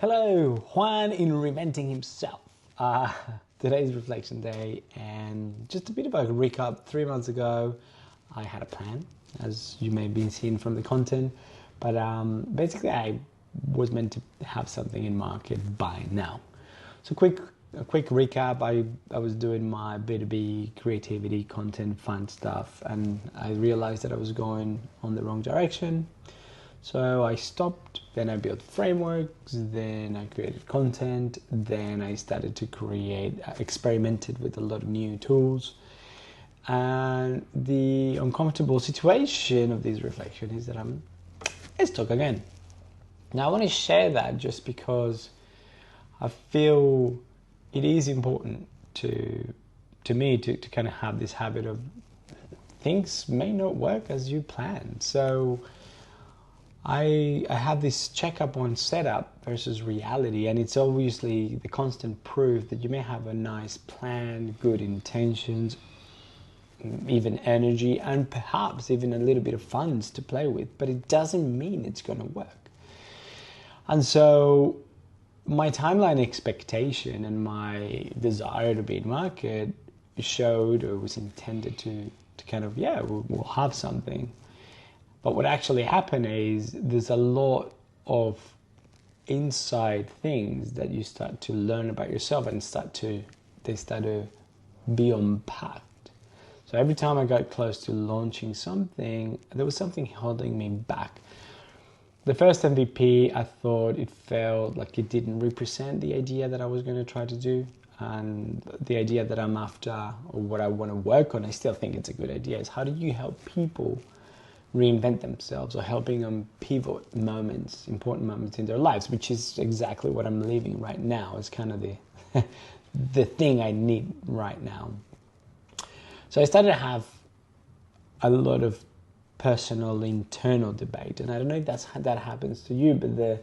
Hello, Juan in Reinventing Himself. Today's reflection day, and just a bit of a recap. 3 months ago, I had a plan, as you may be seeing from the content, but basically I was meant to have something in market by now. So a quick recap. I was doing my B2B creativity, content, fun stuff, and I realized that I was going on the wrong direction. So I stopped, then I built frameworks, then I created content, then I started to experimented with a lot of new tools. And the uncomfortable situation of this reflection is that I'm stuck again. Now I want to share that just because I feel it is important to me to kind of have this habit of things may not work as you planned. So I have this checkup on setup versus reality, and it's obviously the constant proof that you may have a nice plan, good intentions, even energy, and perhaps even a little bit of funds to play with, but it doesn't mean it's going to work. And so my timeline expectation and my desire to be in market showed or was intended to kind of, we'll have something. But what actually happened is there's a lot of inside things that you start to learn about yourself and they start to be unpacked. So every time I got close to launching something, there was something holding me back. The first MVP, I thought it felt like it didn't represent the idea that I was going to try to do. And the idea that I'm after, or what I want to work on, I still think it's a good idea, is how do you help people reinvent themselves, or helping them pivot important moments in their lives, which is exactly what I'm living right now. It's kind of the thing I need right now. So I started to have a lot of personal internal debate, and I don't know if that happens to you, but the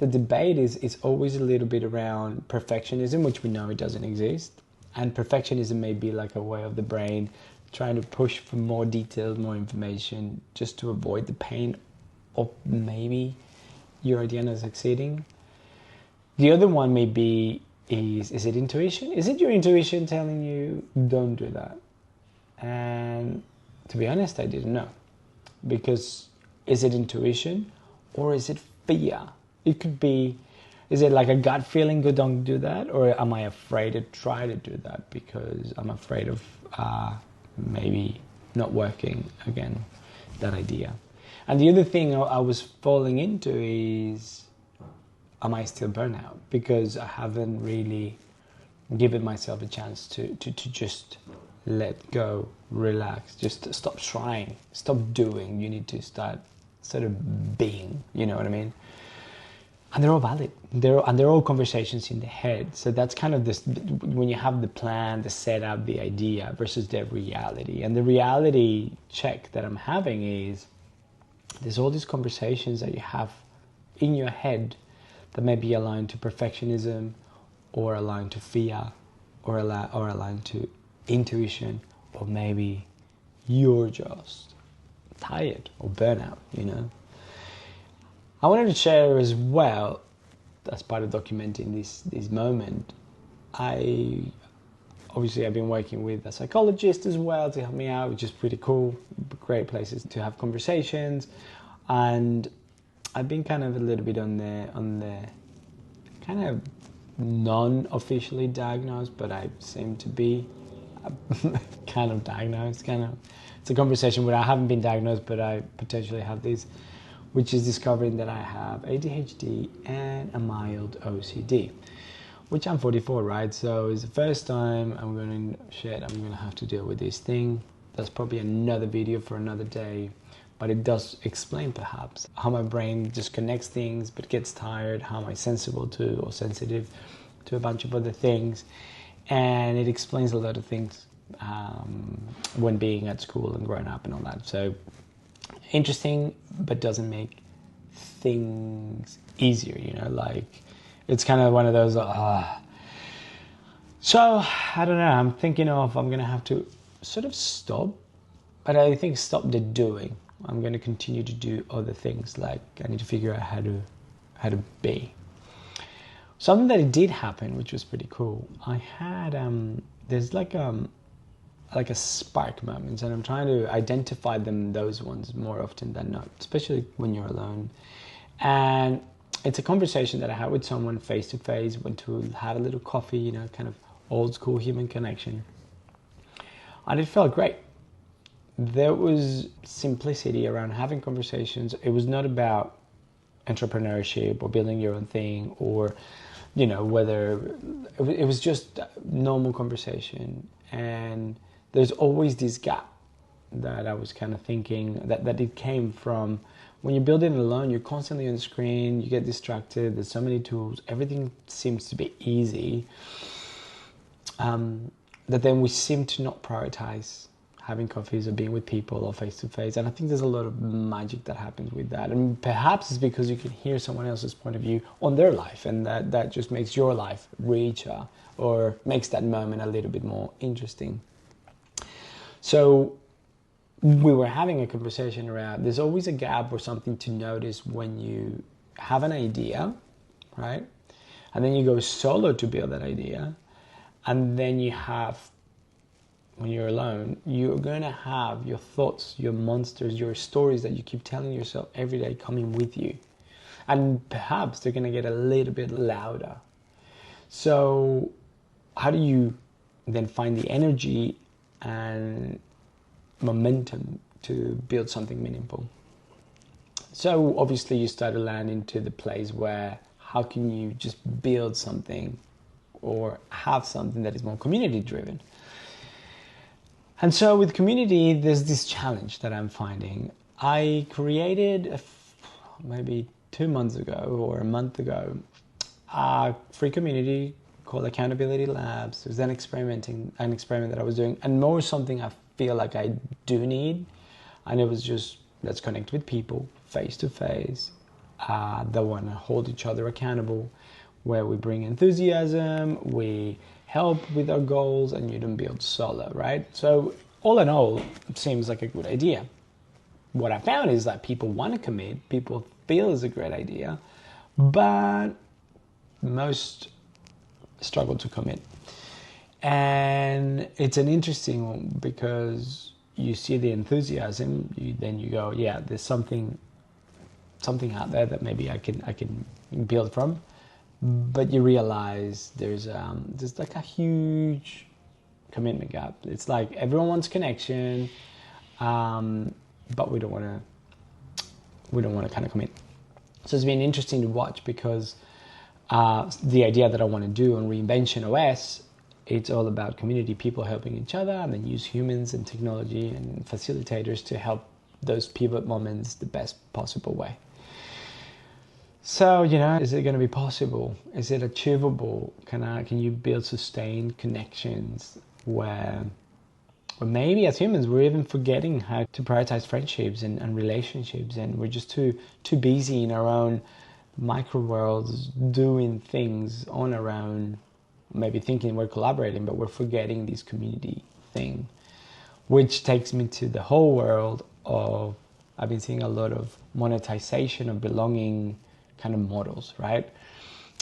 debate is always a little bit around perfectionism, which we know it doesn't exist, and perfectionism may be like a way of the brain trying to push for more details, more information, just to avoid the pain of maybe your idea not succeeding. The other one may be, is it intuition? Is it your intuition telling you, don't do that? And to be honest, I didn't know. Because is it intuition or is it fear? It could be, is it like a gut feeling, go don't do that? Or am I afraid to try to do that because I'm afraid of maybe not working again, that idea. And the other thing I was falling into is, am I still burnout? Because I haven't really given myself a chance to just let go, relax, just stop trying, stop doing. You need to start sort of being, you know what I mean? And they're all valid. They're all conversations in the head. So that's kind of this, when you have the plan, the setup, the idea versus the reality. And the reality check that I'm having is there's all these conversations that you have in your head that may be aligned to perfectionism or aligned to fear or aligned to intuition, or maybe you're just tired or burnout, you know. I wanted to share as well, as part of documenting this moment, I've been working with a psychologist as well to help me out, which is pretty cool, great places to have conversations. And I've been kind of a little bit on the kind of non-officially diagnosed, but I seem to be kind of diagnosed. It's a conversation where I haven't been diagnosed, but I potentially have this, which is discovering that I have ADHD and a mild OCD, which I'm 44, right? So it's the first time I'm going to have to deal with this thing. That's probably another video for another day, but it does explain perhaps how my brain just connects things but gets tired, how am I sensible to or sensitive to a bunch of other things. And it explains a lot of things when being at school and growing up and all that. So interesting, but doesn't make things easier, you know, like it's kind of one of those So I don't know, I'm thinking I'm gonna have to sort of stop, but I think stop the doing. I'm going to continue to do other things, like I need to figure out how to be. something that it did happen, which was pretty cool. I had there's like a spark moments, and I'm trying to identify those ones more often than not, especially when you're alone. And it's a conversation that I had with someone face to face, went to had a little coffee, you know, kind of old school human connection. And it felt great. There was simplicity around having conversations. It was not about entrepreneurship or building your own thing, or, you know, whether it was just normal conversation. And there's always this gap that I was kind of thinking that it came from when you're building alone, you're constantly on the screen, you get distracted, there's so many tools, everything seems to be easy, that then we seem to not prioritize having coffees or being with people or face to face. And I think there's a lot of magic that happens with that. And perhaps it's because you can hear someone else's point of view on their life, and that just makes your life richer or makes that moment a little bit more interesting. So we were having a conversation around there's always a gap or something to notice when you have an idea, right? And then you go solo to build that idea. And then you have, when you're alone, you're going to have your thoughts, your monsters, your stories that you keep telling yourself every day coming with you. And perhaps they're going to get a little bit louder. So how do you then find the energy and momentum to build something meaningful? So obviously you start to land into the place where how can you just build something or have something that is more community driven. And so with community, there's this challenge that I'm finding. I created maybe 2 months ago or a month ago a free community called Accountability Labs. It was an experiment that I was doing, and more something I feel like I do need. And it was just, let's connect with people face to face that want to hold each other accountable, where we bring enthusiasm, we help with our goals, and you don't build solo, right? So all in all, it seems like a good idea. What I found is that people want to commit, people feel it's a great idea, but most struggle to commit. And it's an interesting one because you see the enthusiasm, then you go, yeah, there's something out there that maybe I can build from. But you realize there's like a huge commitment gap. It's like everyone wants connection, but we don't want to kind of commit. So it's been interesting to watch because the idea that I want to do on Reinvention OS, it's all about community, people helping each other, and then use humans and technology and facilitators to help those pivot moments the best possible way. So, you know, is it going to be possible? Is it achievable? Can you build sustained connections where maybe as humans we're even forgetting how to prioritize friendships and relationships, and we're just too busy in our own micro worlds doing things on our own, maybe thinking we're collaborating, but we're forgetting this community thing, which takes me to the whole world of, I've been seeing a lot of monetization of belonging kind of models, right?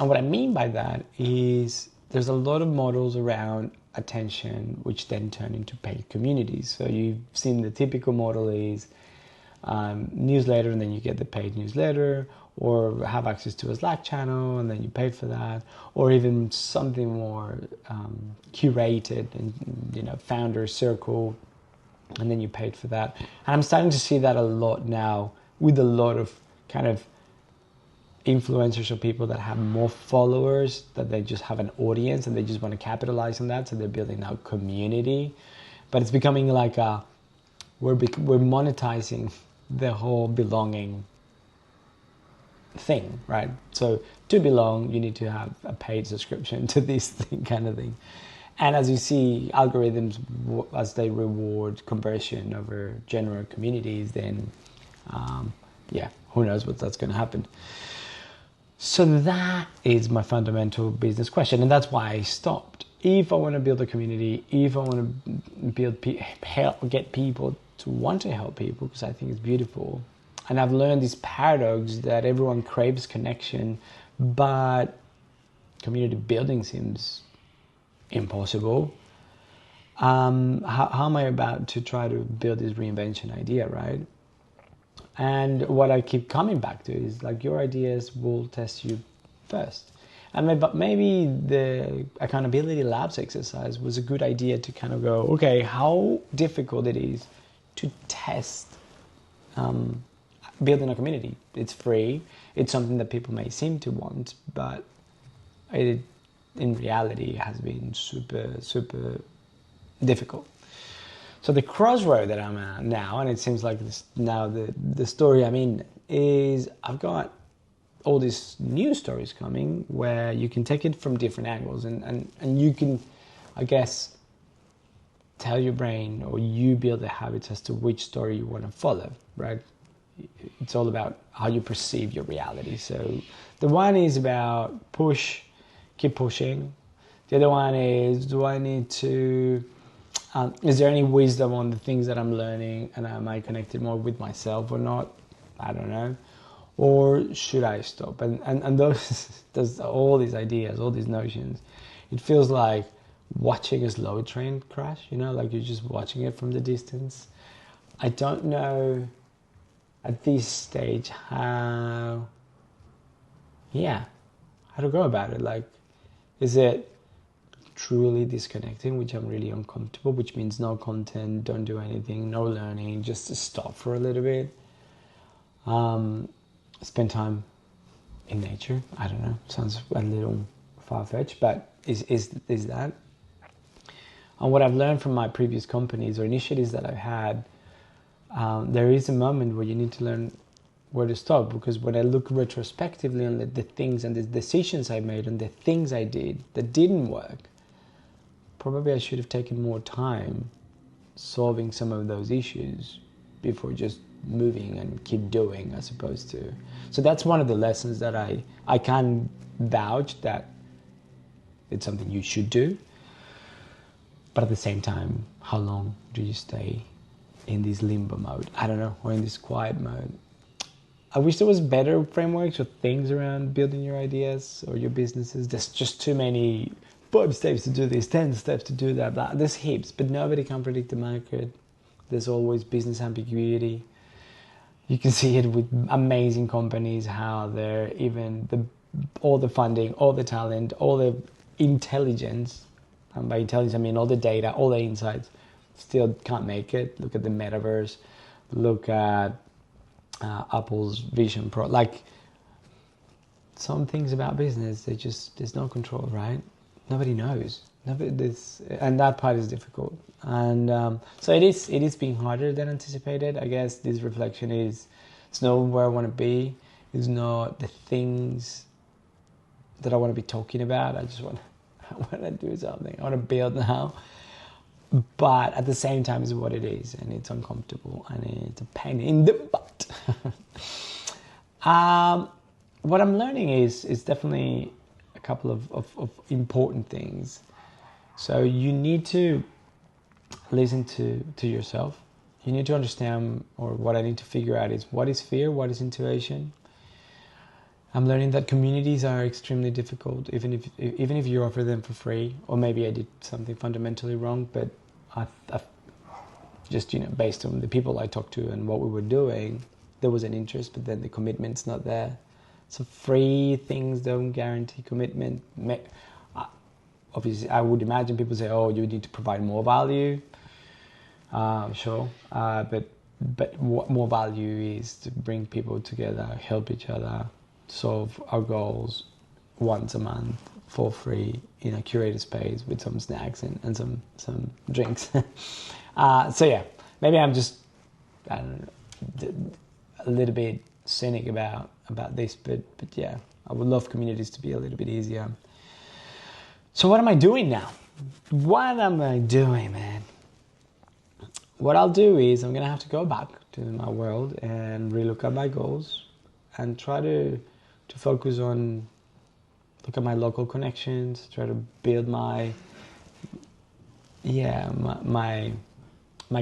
And what I mean by that is there's a lot of models around attention, which then turn into paid communities. So you've seen the typical model is newsletter, and then you get the paid newsletter, or have access to a Slack channel, and then you pay for that, or even something more curated, and you know, founder circle, and then you paid for that. And I'm starting to see that a lot now with a lot of kind of influencers or people that have more followers, that they just have an audience and they just want to capitalize on that, so they're building out community. But it's becoming like we're monetizing the whole belonging thing, right? So to belong, you need to have a paid subscription to this thing, kind of thing. And as you see algorithms, as they reward conversion over general communities, then who knows what that's going to happen. So that is my fundamental business question, and that's why I stopped. If I want to build a community, if I want to get people to want to help people, because I think it's beautiful, and I've learned this paradox that everyone craves connection, but community building seems impossible. How am I about to try to build this reinvention idea, right? And what I keep coming back to is like your ideas will test you first. And maybe the accountability labs exercise was a good idea to kind of go, okay, how difficult it is to test building a community. It's free. It's something that people may seem to want, but it, in reality, has been super, super difficult. So the crossroad that I'm at now, and it seems like this now the story I'm in is I've got all these new stories coming where you can take it from different angles and you can, I guess, tell your brain or you build the habits as to which story you want to follow, right? It's all about how you perceive your reality. So the one is about keep pushing. The other one is, do I need to, is there any wisdom on the things that I'm learning and am I connected more with myself or not? I don't know. Or should I stop? And those all these ideas, all these notions, it feels like watching a slow train crash, like you're just watching it from the distance. I don't know at this stage how to go about it. Like, is it truly disconnecting, which I'm really uncomfortable, which means no content, don't do anything, no learning, just to stop for a little bit. Spend time in nature. I don't know. Sounds a little far-fetched, but is that? And what I've learned from my previous companies or initiatives that I've had, there is a moment where you need to learn where to stop. Because when I look retrospectively on the things and the decisions I made and the things I did that didn't work, probably I should have taken more time solving some of those issues before just moving and keep doing as opposed to. So that's one of the lessons that I can vouch that it's something you should do. But at the same time, how long do you stay in this limbo mode? I don't know, or in this quiet mode. I wish there was better frameworks or things around building your ideas or your businesses. There's just too many 5 steps to do this, 10 steps to do that, blah. There's heaps, but nobody can predict the market. There's always business ambiguity. You can see it with amazing companies, how they're all the funding, all the talent, all the intelligence, and by intelligence I mean all the data, all the insights, still can't make it. Look at the metaverse, look at Apple's Vision Pro. Like, some things about business, there's no control, right? Nobody knows. And that part is difficult. And so it is being harder than anticipated. I guess this reflection it's not where I want to be. It's not the things that I want to be talking about. I want to do something. I want to build now. But at the same time, it's what it is. And it's uncomfortable. And it's a pain in the butt. What I'm learning is definitely a couple of important things. So you need to listen to yourself. You need to understand, or what I need to figure out is, what is fear, what is intuition. I'm learning that communities are extremely difficult, even if you offer them for free, or maybe I did something fundamentally wrong, but I've just, based on the people I talked to and what we were doing, there was an interest, but then the commitment's not there. So free things don't guarantee commitment. Obviously, I would imagine people say, oh, you need to provide more value. Sure. But what more value is to bring people together, help each other, solve our goals once a month for free in a curated space with some snacks and some drinks. So yeah, maybe I'm just, I don't know, a little bit cynic about this, but yeah, I would love communities to be a little bit easier. So what am I doing now? What am I doing, man? What I'll do is I'm going to have to go back to my world and relook at my goals and try to focus on, look at my local connections, try to build my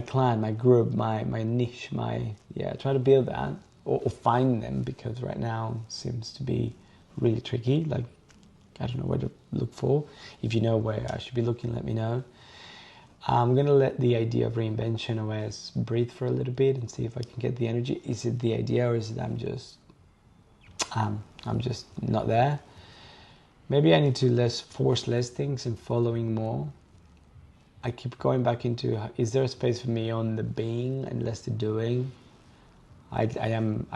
clan, my group, my niche, try to build that or find them, because right now seems to be really tricky. Like, I don't know where to look for. If you know where I should be looking, let me know. I'm going to let the idea of reinvention OS breathe for a little bit and see if I can get the energy. Is it the idea, or is it I'm just not there? Maybe I need to force less things and following more. I keep going back into, is there a space for me on the being and less the doing? I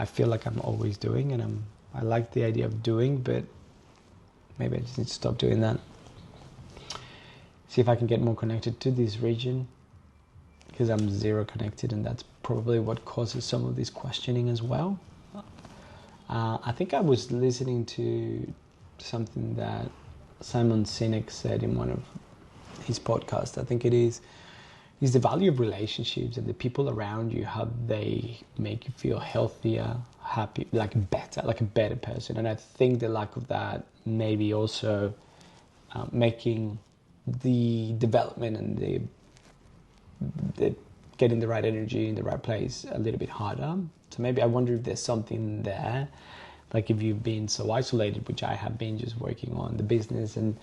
feel like I'm always doing, and I like the idea of doing, but maybe I just need to stop doing that. See if I can get more connected to this region, because I'm zero connected, and that's probably what causes some of this questioning as well. I think I was listening to something that Simon Sinek said in one of his podcasts. I think it is the value of relationships and the people around you, how they make you feel healthier, happy, like a better person. And I think the lack of that maybe also making the development and the getting the right energy in the right place a little bit harder. So maybe I wonder if there's something there, like if you've been so isolated, which I have been, just working on the business and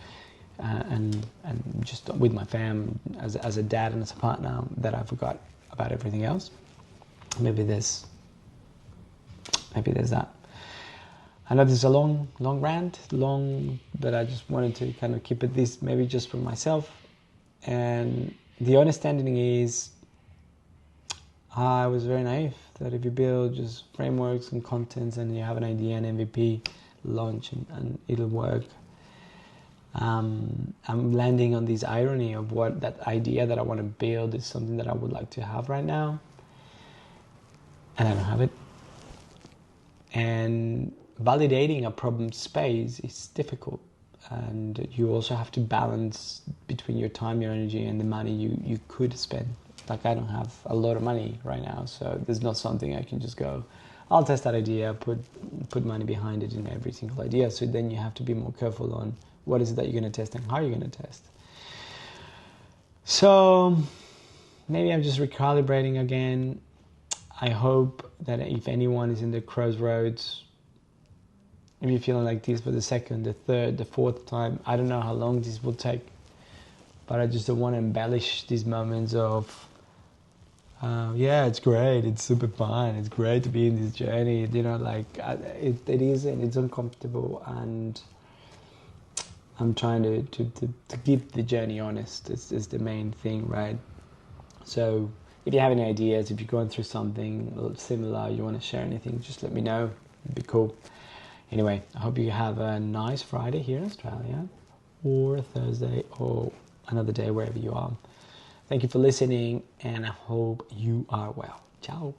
just with my fam as a dad and as a partner, that I forgot about everything else. Maybe there's that. I know this is a long rant, but I just wanted to kind of keep it this, maybe just for myself. And the honest ending is, I was very naive that if you build just frameworks and contents and you have an idea and MVP, launch and it'll work. I'm landing on this irony of what that idea that I want to build is something that I would like to have right now, and I don't have it. And validating a problem space is difficult, and you also have to balance between your time, your energy, and the money you could spend. Like, I don't have a lot of money right now, so there's not something I can just go, I'll test that idea, put money behind it in every single idea. So then you have to be more careful on what is it that you're going to test and how you're going to test. So maybe I'm just recalibrating again. I hope that if anyone is in the crossroads, if you're feeling like this for the second, the third, the fourth time, I don't know how long this will take, but I just don't want to embellish these moments of, yeah, it's great, it's super fun, it's great to be in this journey, it is, and it's uncomfortable, and I'm trying to keep the journey honest is the main thing, right? So if you have any ideas, if you're going through something similar, you want to share anything, just let me know. It'd be cool. Anyway, I hope you have a nice Friday here in Australia, or Thursday, or another day wherever you are. Thank you for listening, and I hope you are well. Ciao.